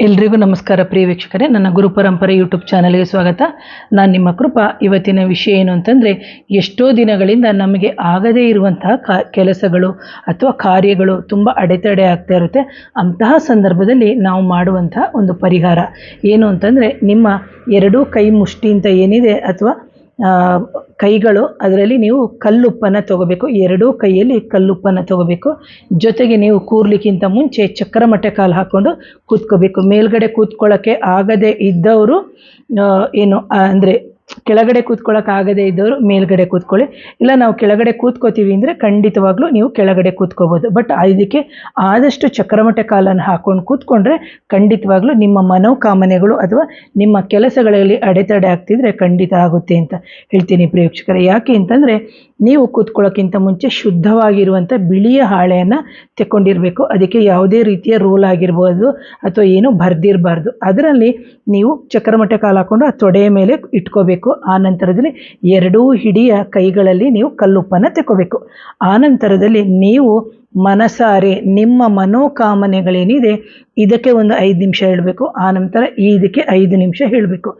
ಎಲ್ರಿಗೂ ನಮಸ್ಕಾರ ಪ್ರಿಯ ವೀಕ್ಷಕರೇ, ನನ್ನ ಗುರು ಪರಂಪರೆ ಯೂಟ್ಯೂಬ್ ಚಾನಲ್ಗೆ ಸ್ವಾಗತ. ನಾನು ನಿಮ್ಮ ಕೃಪಾ. ಇವತ್ತಿನ ವಿಷಯ ಏನು ಅಂತಂದರೆ, ಎಷ್ಟೋ ದಿನಗಳಿಂದ ನಮಗೆ ಆಗದೇ ಇರುವಂತಹ ಕೆಲಸಗಳು ಅಥವಾ ಕಾರ್ಯಗಳು ತುಂಬ ಅಡೆತಡೆ ಆಗ್ತಾ ಇರುತ್ತೆ. ಅಂತಹ ಸಂದರ್ಭದಲ್ಲಿ ನಾವು ಮಾಡುವಂತಹ ಒಂದು ಪರಿಹಾರ ಏನು ಅಂತಂದರೆ, ನಿಮ್ಮ ಎರಡೂ ಕೈ ಮುಷ್ಟಿ ಅಂತ ಏನಿದೆ ಅಥವಾ ಕೈಗಳು, ಅದರಲ್ಲಿ ನೀವು ಕಲ್ಲುಪ್ಪನ್ನು ತಗೋಬೇಕು. ಎರಡೂ ಕೈಯಲ್ಲಿ ಕಲ್ಲುಪ್ಪನ್ನು ತಗೋಬೇಕು. ಜೊತೆಗೆ ನೀವು ಕೂರ್ಲಿಕ್ಕಿಂತ ಮುಂಚೆ ಚಕ್ರಮಟ್ಟೆ ಕಾಲು ಹಾಕ್ಕೊಂಡು ಕೂತ್ಕೋಬೇಕು. ಮೇಲ್ಗಡೆ ಕೂತ್ಕೊಳ್ಳೋಕ್ಕೆ ಆಗದೆ ಇದ್ದವರು ಅಂದರೆ ಕೆಳಗಡೆ ಕೂತ್ಕೊಳ್ಳೋಕ್ಕಾಗದೇ ಇದ್ದವರು ಮೇಲ್ಗಡೆ ಕೂತ್ಕೊಳ್ಳಿ. ಇಲ್ಲ ನಾವು ಕೆಳಗಡೆ ಕೂತ್ಕೋತೀವಿ ಅಂದರೆ ಖಂಡಿತವಾಗ್ಲೂ ನೀವು ಕೆಳಗಡೆ ಕೂತ್ಕೋಬೋದು. ಬಟ್ ಇದಕ್ಕೆ ಆದಷ್ಟು ಚಕ್ರಮಟ್ಟೆ ಕಾಲನ್ನು ಹಾಕ್ಕೊಂಡು ಕೂತ್ಕೊಂಡ್ರೆ ಖಂಡಿತವಾಗ್ಲೂ ನಿಮ್ಮ ಮನೋಕಾಮನೆಗಳು ಅಥವಾ ನಿಮ್ಮ ಕೆಲಸಗಳಲ್ಲಿ ಅಡೆತಡೆ ಆಗ್ತಿದ್ರೆ ಖಂಡಿತ ಆಗುತ್ತೆ ಅಂತ ಹೇಳ್ತೀನಿ ಪ್ರಿಯ ವೀಕ್ಷಕರೇ. ಯಾಕೆ ಅಂತಂದರೆ, ನೀವು ಕೂತ್ಕೊಳ್ಳೋಕ್ಕಿಂತ ಮುಂಚೆ ಶುದ್ಧವಾಗಿರುವಂಥ ಬಿಳಿಯ ಹಾಳೆಯನ್ನು ತೆಕ್ಕೊಂಡಿರಬೇಕು. ಅದಕ್ಕೆ ಯಾವುದೇ ರೀತಿಯ ರೋಲ್ ಆಗಿರ್ಬೋದು ಅಥವಾ ಏನು ಬರ್ದಿರಬಾರ್ದು. ಅದರಲ್ಲಿ ನೀವು ಚಕ್ರಮಟ್ಟೆ ಕಾಲು ಹಾಕ್ಕೊಂಡು ಆ ತೊಡೆಯ ಮೇಲೆ ಇಟ್ಕೋಬೇಕು. ಆ ನಂತರದಲ್ಲಿ ಎರಡೂ ಹಿಡಿಯ ಕೈಗಳಲ್ಲಿ ನೀವು ಕಲ್ಲುಪ್ಪನ್ನು ತೆಕ್ಕೋಬೇಕು. ಆ ನಂತರದಲ್ಲಿ ನೀವು ಮನಸಾರೆ ನಿಮ್ಮ ಮನೋಕಾಮನೆಗಳೇನಿದೆ ಇದಕ್ಕೆ ಒಂದು 5 ನಿಮಿಷ ಹೇಳಬೇಕು. ಆ ನಂತರ ಇದಕ್ಕೆ 5 ನಿಮಿಷ ಹೇಳಬೇಕು.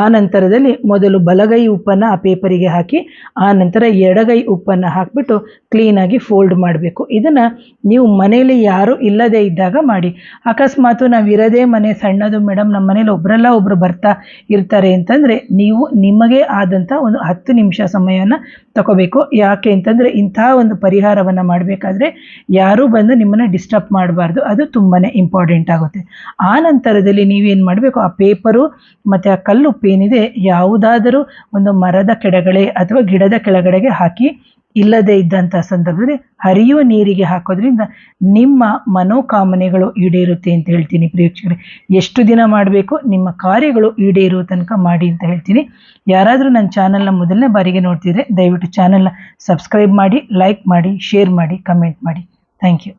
ಆ ನಂತರದಲ್ಲಿ ಮೊದಲು ಬಲಗೈ ಉಪ್ಪನ್ನು ಆ ಪೇಪರಿಗೆ ಹಾಕಿ, ಆ ನಂತರ ಎಡಗೈ ಉಪ್ಪನ್ನು ಹಾಕಿಬಿಟ್ಟು ಕ್ಲೀನಾಗಿ ಫೋಲ್ಡ್ ಮಾಡಬೇಕು. ಇದನ್ನು ನೀವು ಮನೆಯಲ್ಲಿ ಯಾರೂ ಇಲ್ಲದೇ ಇದ್ದಾಗ ಮಾಡಿ. ಅಕಸ್ಮಾತು ನಾವಿರೋದೇ ಮನೆ ಸಣ್ಣದು ಮೇಡಮ್, ನಮ್ಮ ಮನೇಲಿ ಒಬ್ಬರು ಬರ್ತಾ ಇರ್ತಾರೆ ಅಂತಂದರೆ ನೀವು ನಿಮಗೆ ಆದಂಥ ಒಂದು 10 ನಿಮಿಷ ಸಮಯವನ್ನು ತಗೋಬೇಕು. ಯಾಕೆ ಅಂತಂದರೆ, ಇಂತಹ ಒಂದು ಪರಿಹಾರವನ್ನು ಮಾಡಬೇಕಾದ್ರೆ ಯಾರೂ ಬಂದು ನಿಮ್ಮನ್ನು ಡಿಸ್ಟರ್ಬ್ ಮಾಡಬಾರ್ದು. ಅದು ತುಂಬಾ ಇಂಪಾರ್ಟೆಂಟ್ ಆಗುತ್ತೆ. ಆ ನಂತರದಲ್ಲಿ ನೀವೇನು ಮಾಡಬೇಕು, ಆ ಪೇಪರು ಮತ್ತು ಆ ಕಲ್ಲುಪ್ಪು ಏನಿದೆ ಯಾವುದಾದರೂ ಒಂದು ಮರದ ಕೆಳಗಡೆ ಅಥವಾ ಗಿಡದ ಕೆಳಗಡೆಗೆ ಹಾಕಿ, ಇಲ್ಲದೇ ಇದ್ದಂಥ ಸಂದರ್ಭದಲ್ಲಿ ಹರಿಯುವ ನೀರಿಗೆ ಹಾಕೋದ್ರಿಂದ ನಿಮ್ಮ ಮನೋಕಾಮನೆಗಳು ಈಡೇರುತ್ತೆ ಅಂತ ಹೇಳ್ತೀನಿ ಪ್ರಿಯ ವೀಕ್ಷಕರೇ. ಎಷ್ಟು ದಿನ ಮಾಡಬೇಕು, ನಿಮ್ಮ ಕಾರ್ಯಗಳು ಈಡೇರುವ ತನಕ ಮಾಡಿ ಅಂತ ಹೇಳ್ತೀನಿ. ಯಾರಾದರೂ ನನ್ನ ಚಾನಲ್ನ ಮೊದಲನೇ ಬಾರಿಗೆ ನೋಡ್ತಿದ್ರೆ ದಯವಿಟ್ಟು ಚಾನಲ್ನ ಸಬ್ಸ್ಕ್ರೈಬ್ ಮಾಡಿ, ಲೈಕ್ ಮಾಡಿ, ಶೇರ್ ಮಾಡಿ, ಕಮೆಂಟ್ ಮಾಡಿ. Thank you.